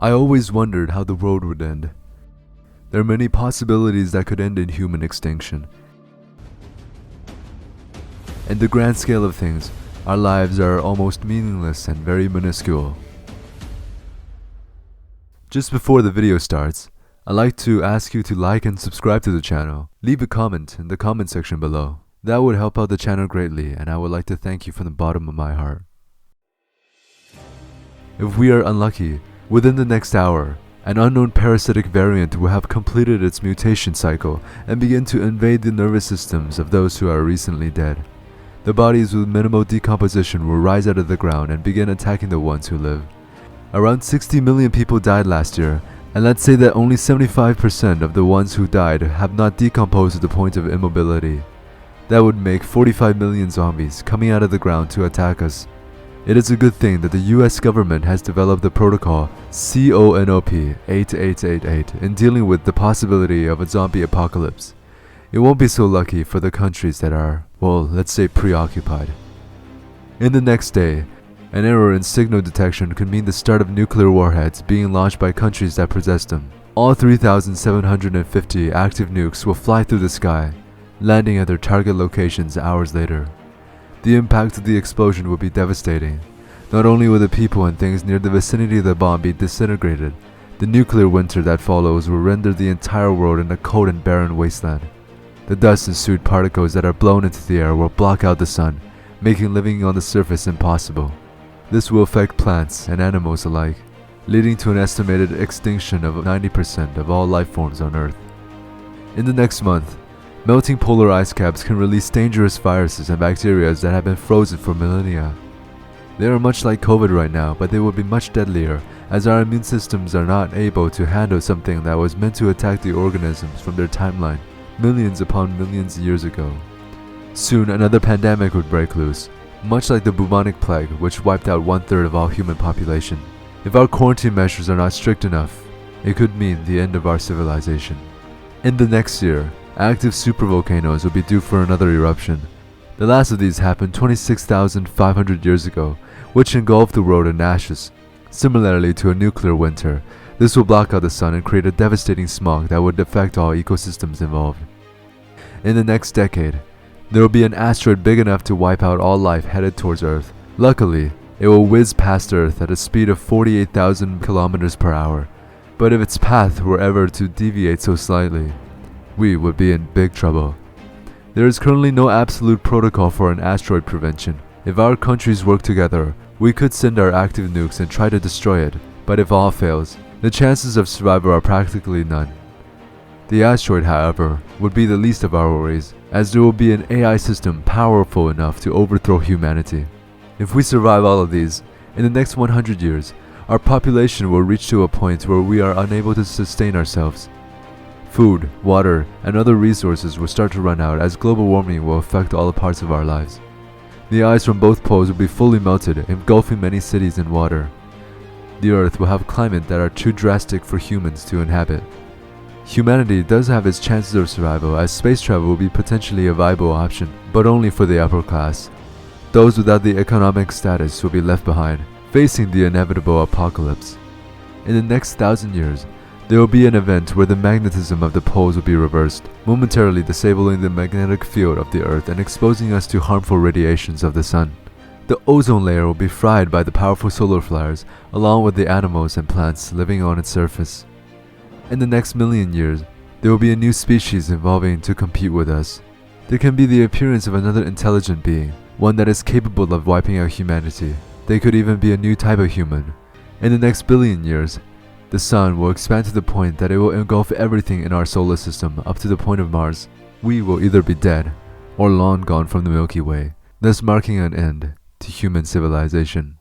I always wondered how the world would end. There are many possibilities that could end in human extinction. In the grand scale of things, our lives are almost meaningless and very minuscule. Just before the video starts, I'd like to ask you to like and subscribe to the channel. Leave a comment in the comment section below. That would help out the channel greatly, and I would like to thank you from the bottom of my heart. If we are unlucky, within the next hour, an unknown parasitic variant will have completed its mutation cycle and begin to invade the nervous systems of those who are recently dead. The bodies with minimal decomposition will rise out of the ground and begin attacking the ones who live. Around 60 million people died last year, and let's say that only 75% of the ones who died have not decomposed to the point of immobility. That would make 45 million zombies coming out of the ground to attack us. It is a good thing that the US government has developed the protocol CONOP 8888 in dealing with the possibility of a zombie apocalypse. It won't be so lucky for the countries that are, well, let's say preoccupied. In the next day, an error in signal detection could mean the start of nuclear warheads being launched by countries that possess them. All 3,750 active nukes will fly through the sky, landing at their target locations hours later. The impact of the explosion will be devastating. Not only will the people and things near the vicinity of the bomb be disintegrated, the nuclear winter that follows will render the entire world in a cold and barren wasteland. The dust and soot particles that are blown into the air will block out the sun, making living on the surface impossible. This will affect plants and animals alike, leading to an estimated extinction of 90% of all life forms on Earth. In the next month, melting polar ice caps can release dangerous viruses and bacteria that have been frozen for millennia. They are much like COVID right now, but they will be much deadlier, as our immune systems are not able to handle something that was meant to attack the organisms from their timeline millions upon millions of years ago. Soon another pandemic would break loose, much like the bubonic plague, which wiped out 1/3 of all human population. If our quarantine measures are not strict enough, it could mean the end of our civilization. In the next year, active supervolcanoes will be due for another eruption. The last of these happened 26,500 years ago, which engulfed the world in ashes. Similarly to a nuclear winter, this will block out the sun and create a devastating smog that would affect all ecosystems involved. In the next decade, there will be an asteroid big enough to wipe out all life headed towards Earth. Luckily, it will whiz past Earth at a speed of 48,000 kilometers per hour. But if its path were ever to deviate so slightly, we would be in big trouble. There is currently no absolute protocol for an asteroid prevention. If our countries work together, we could send our active nukes and try to destroy it, but if all fails, the chances of survival are practically none. The asteroid, however, would be the least of our worries, as there will be an AI system powerful enough to overthrow humanity. If we survive all of these, in the next 100 years, our population will reach to a point where we are unable to sustain ourselves. Food, water, and other resources will start to run out as global warming will affect all the parts of our lives. The ice from both poles will be fully melted, engulfing many cities in water. The Earth will have climate that are too drastic for humans to inhabit. Humanity does have its chances of survival, as space travel will be potentially a viable option, but only for the upper class. Those without the economic status will be left behind, facing the inevitable apocalypse. In the next 1,000 years, there will be an event where the magnetism of the poles will be reversed, momentarily disabling the magnetic field of the Earth and exposing us to harmful radiations of the sun. The ozone layer will be fried by the powerful solar flares, along with the animals and plants living on its surface. In the next million years, there will be a new species evolving to compete with us. There can be the appearance of another intelligent being, one that is capable of wiping out humanity. They could even be a new type of human. In the next billion years, the sun will expand to the point that it will engulf everything in our solar system up to the point of Mars. We will either be dead or long gone from the Milky Way, thus marking an end to human civilization.